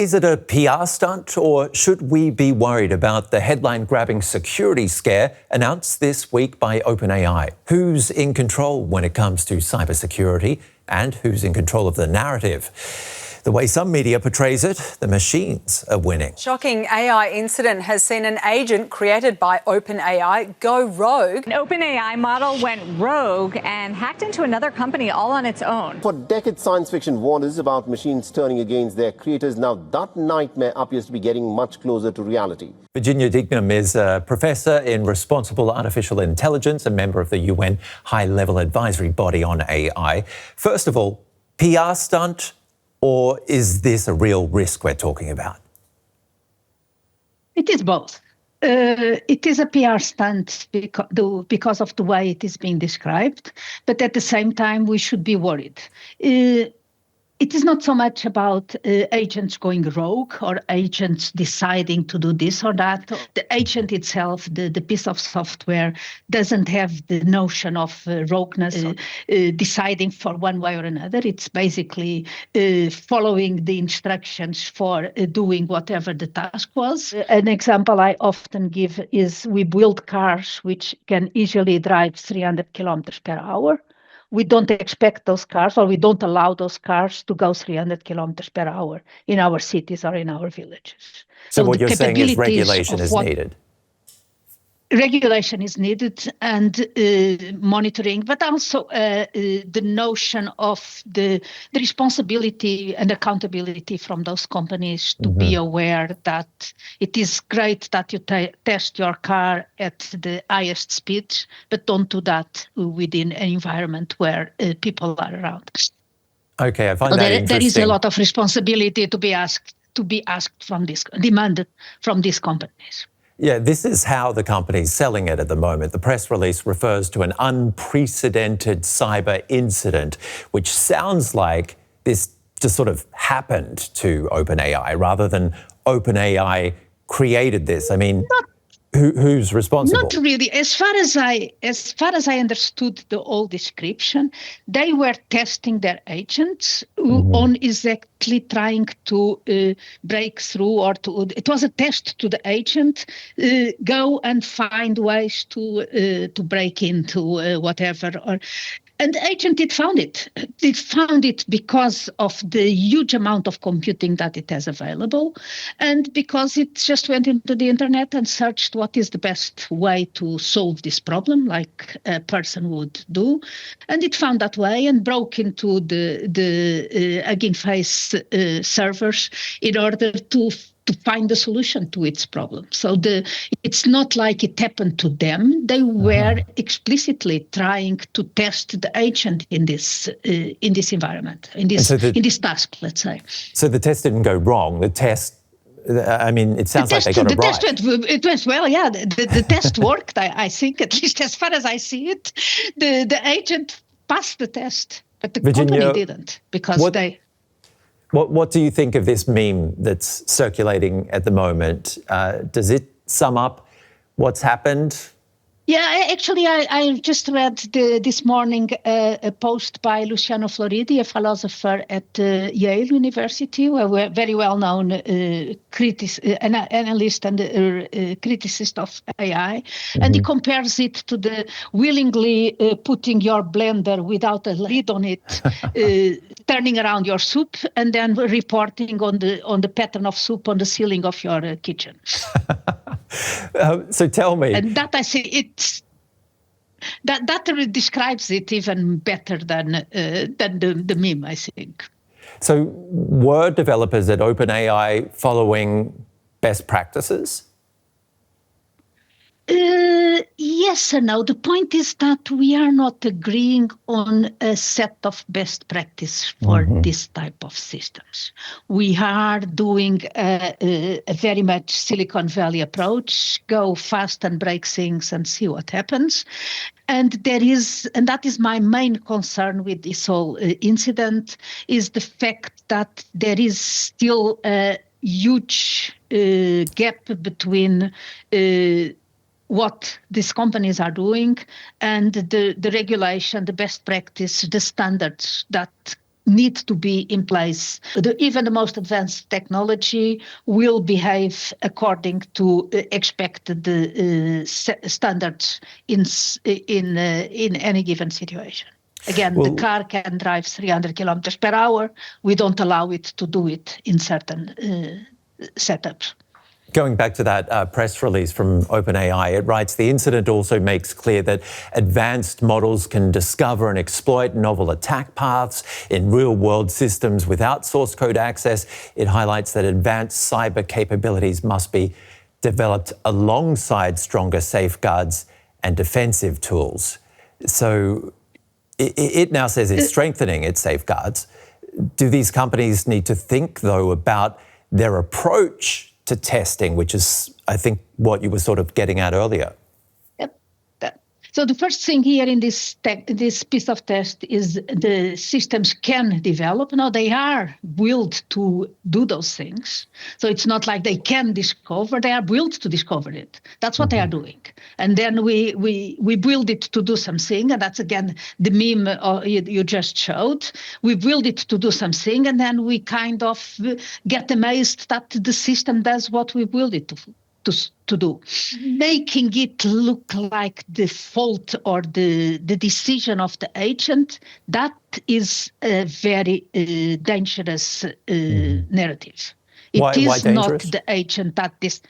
Is it a PR stunt, or should we be worried about the headline-grabbing security scare announced this week by OpenAI? Who's in control when it comes to cybersecurity, and who's in control of the narrative? The way some media portrays it, the machines are winning. Shocking AI incident has seen an agent created by OpenAI go rogue. An OpenAI model went rogue and hacked into another company all on its own. For decades, science fiction warned us about machines turning against their creators. Now that nightmare appears to be getting much closer to reality. Virginia Dignum is a professor in responsible artificial intelligence, a member of the UN high-level advisory body on AI. First of all, PR stunt, or is this a real risk we're talking about? It is both. It is a PR stunt because of the way it is being described, but at the same time, we should be worried. It is not so much about agents going rogue or agents deciding to do this or that. The agent itself, the piece of software, doesn't have the notion of rogueness, deciding for one way or another. It's basically following the instructions for doing whatever the task was. An example I often give is we build cars which can easily drive 300 kilometers per hour. We don't expect those cars, or we don't allow those cars to go 300 kilometers per hour in our cities or in our villages. So what you're saying is regulation is needed? Regulation is needed, and monitoring, but also the notion of the responsibility and accountability from those companies to be aware that it is great that you test your car at the highest speed, but don't do that within an environment where people are around. Okay, I find that interesting. There is a lot of responsibility to be asked from demanded from these companies. Yeah, this is how the company's selling it at the moment. The press release refers to an unprecedented cyber incident, which sounds like this just sort of happened to OpenAI rather than OpenAI created this. I mean, who's responsible? Not really. As far as I understood the whole description, they were testing their agents on exactly trying to break through, or it was a test to the agent, go and find ways to break into whatever. And the agent did found it. It found it because of the huge amount of computing that it has available, and because it just went into the internet and searched what is the best way to solve this problem, like a person would do. And it found that way and broke into the Hugging Face servers in order to find the solution to its problem. So it's not like it happened to them. They were explicitly trying to test the agent in this environment, in this task, let's say. So the test didn't go wrong. The test, I mean, it sounds like they got it right. It went well, yeah. The test worked, I think, at least as far as I see it. The agent passed the test, but the company didn't, because What do you think of this meme that's circulating at the moment? Does it sum up what's happened? Yeah, actually, I just read this morning a post by Luciano Floridi, a philosopher at Yale University, a very well-known analyst and criticist of AI. And he compares it to the willingly putting your blender without a lid on it, turning around your soup, and then reporting on the pattern of soup on the ceiling of your kitchen. So tell me. And that I see that describes it even better than the meme, I think. So were developers at OpenAI following best practices? Yes and no. The point is that we are not agreeing on a set of best practice for this type of systems. We are doing a very much Silicon Valley approach, go fast and break things and see what happens. And that is my main concern with this whole incident, is the fact that there is still a huge gap between what these companies are doing and the regulation, the best practice, the standards that need to be in place. Even the most advanced technology will behave according to expected standards in any given situation. Again, the car can drive 300 kilometers per hour. We don't allow it to do it in certain setups. Going back to that press release from OpenAI, it writes, the incident also makes clear that advanced models can discover and exploit novel attack paths in real-world systems without source code access. It highlights that advanced cyber capabilities must be developed alongside stronger safeguards and defensive tools. So it now says it's strengthening its safeguards. Do these companies need to think, though, about their approach to testing, which is, I think, what you were sort of getting at earlier? Yep. So the first thing here in this piece of test is the systems can develop. Now they are built to do those things. So it's not like they can discover, they are built to discover it. That's what they are doing. And then we build it to do something. And that's, again, the meme you just showed. We build it to do something, and then we kind of get amazed that the system does what we build it to do. Making it look like the fault or the decision of the agent, that is a very dangerous narrative. Why It is not dangerous? the agent that this...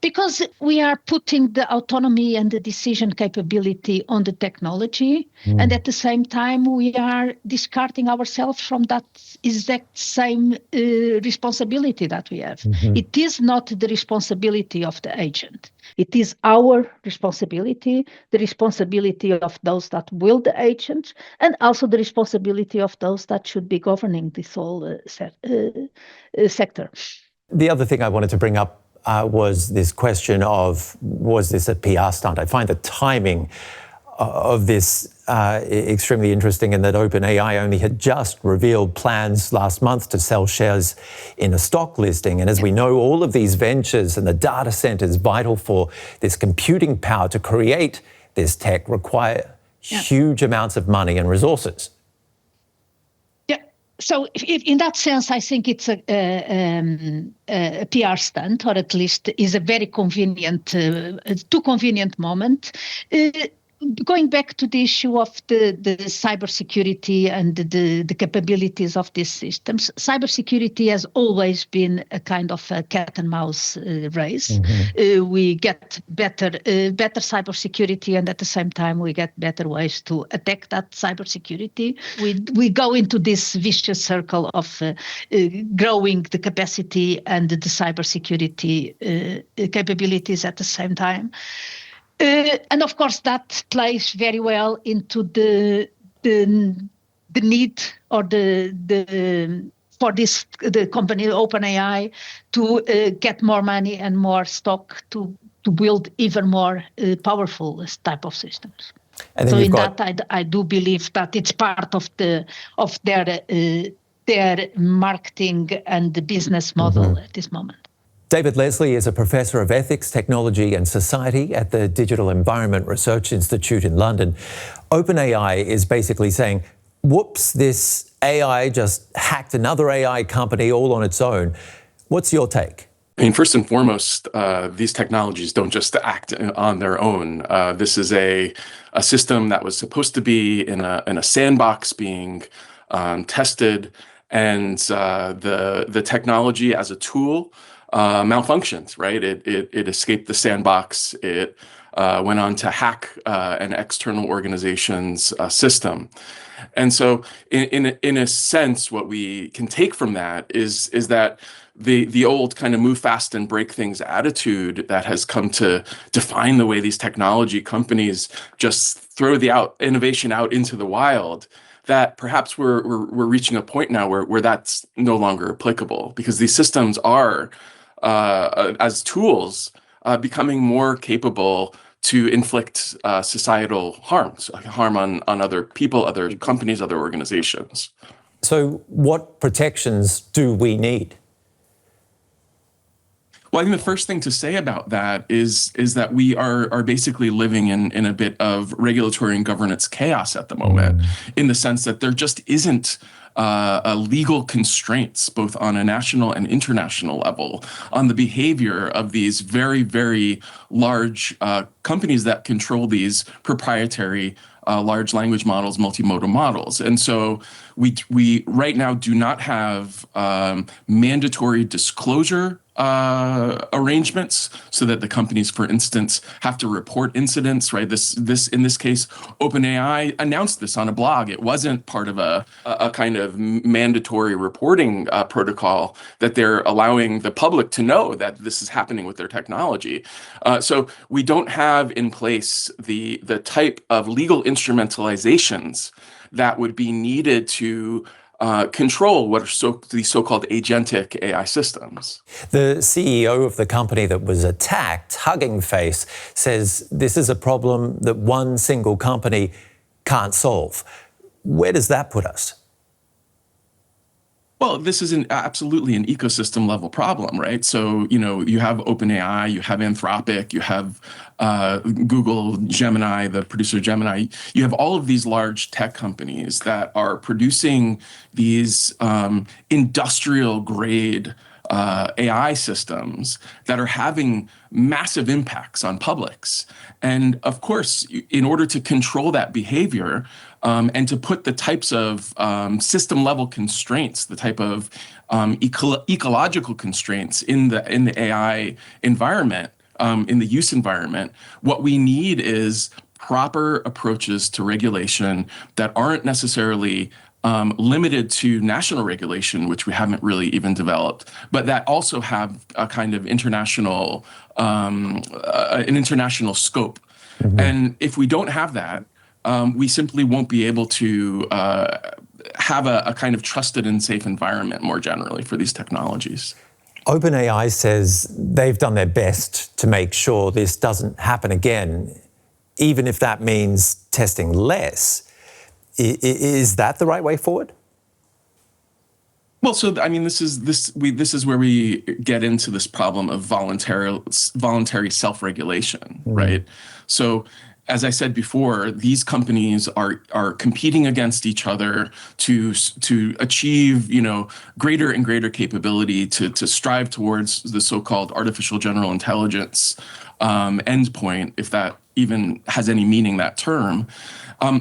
Because we are putting the autonomy and the decision capability on the technology, and at the same time we are discarding ourselves from that exact same responsibility that we have. It is not the responsibility of the agent. It is our responsibility, the responsibility of those that build the agent, and also the responsibility of those that should be governing this whole sector. The other thing I wanted to bring up was this question of, was this a PR stunt? I find the timing of this extremely interesting, in that OpenAI only had just revealed plans last month to sell shares in a stock listing. And as we know, all of these ventures and the data centers vital for this computing power to create this tech require huge amounts of money and resources. So if in that sense, I think it's a PR stunt, or at least is a very convenient, too convenient moment. Going back to the issue of the cybersecurity and the capabilities of these systems, cybersecurity has always been a kind of a cat and mouse race. We get better cybersecurity, and at the same time we get better ways to attack that cybersecurity. We go into this vicious circle of growing the capacity and the cybersecurity capabilities at the same time. And of course, that plays very well into the need, or the company OpenAI to get more money and more stock to build even more powerful type of systems. And so in that, I do believe that it's part of their marketing and the business model at this moment. David Leslie is a professor of ethics, technology and society at the Digital Environment Research Institute in London. OpenAI is basically saying, whoops, this AI just hacked another AI company all on its own. What's your take? I mean, first and foremost, these technologies don't just act on their own. This is a system that was supposed to be in a sandbox being tested, and the technology as a tool malfunctions, right? It escaped the sandbox. It went on to hack an external organization's system. And so in a sense, what we can take from that is that the old kind of move fast and break things attitude that has come to define the way these technology companies just throw the innovation out into the wild, that perhaps we're reaching a point now where that's no longer applicable, because these systems are as tools becoming more capable to inflict societal harms, harm on other people, other companies, other organizations. So what protections do we need? Well, I think the first thing to say about that is that we are basically living in a bit of regulatory and governance chaos at the moment, in the sense that there just isn't legal constraints, both on a national and international level, on the behavior of these very, very large companies that control these proprietary large language models, multimodal models. And so we right now do not have mandatory disclosure arrangements so that the companies, for instance, have to report incidents, right? This in this case, OpenAI announced this on a blog. It wasn't part of a kind of mandatory reporting protocol that they're allowing the public to know that this is happening with their technology. So we don't have in place the type of legal instrumentalizations that would be needed to control what are these so-called agentic AI systems. The CEO of the company that was attacked, Hugging Face, says this is a problem that one single company can't solve. Where does that put us? Well, this is absolutely an ecosystem level problem, right? So, you have OpenAI, you have Anthropic, you have Google, Gemini, the producer Gemini. You have all of these large tech companies that are producing these industrial grade AI systems that are having massive impacts on publics. And of course, in order to control that behavior and to put the types of system level constraints, the type of ecological constraints in the AI environment, in the use environment, what we need is proper approaches to regulation that aren't necessarily limited to national regulation, which we haven't really even developed, but that also have a kind of international, an international scope. And if we don't have that, we simply won't be able to have a kind of trusted and safe environment more generally for these technologies. OpenAI says they've done their best to make sure this doesn't happen again, even if that means testing less. Is that the right way forward? Well, so I mean, this is where we get into this problem of voluntary self-regulation, right? So, as I said before, these companies are competing against each other to achieve, greater and greater capability to strive towards the so-called artificial general intelligence endpoint, if that even has any meaning, that term.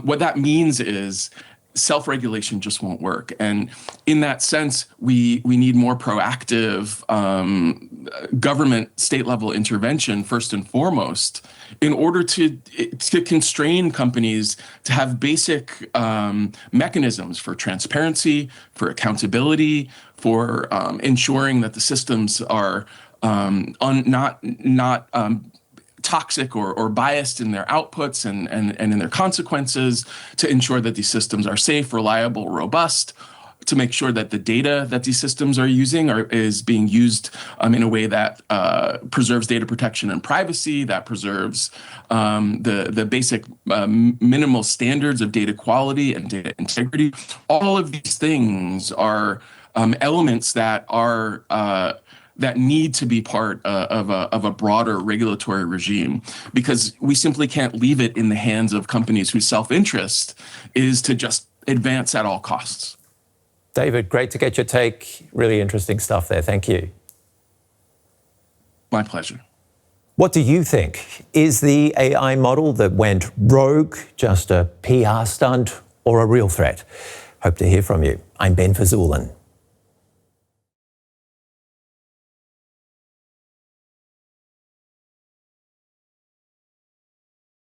What that means is self-regulation just won't work. And in that sense, we need more proactive government state-level intervention, first and foremost, in order to constrain companies to have basic mechanisms for transparency, for accountability, for ensuring that the systems are not toxic or biased in their outputs and in their consequences, to ensure that these systems are safe, reliable, robust, to make sure that the data that these systems are using is being used in a way that preserves data protection and privacy, that preserves the basic minimal standards of data quality and data integrity. All of these things are elements that are that need to be part of a broader regulatory regime, because we simply can't leave it in the hands of companies whose self-interest is to just advance at all costs. David, great to get your take. Really interesting stuff there. Thank you. My pleasure. What do you think? Is the AI model that went rogue just a PR stunt or a real threat? Hope to hear from you. I'm Ben Fajzullin.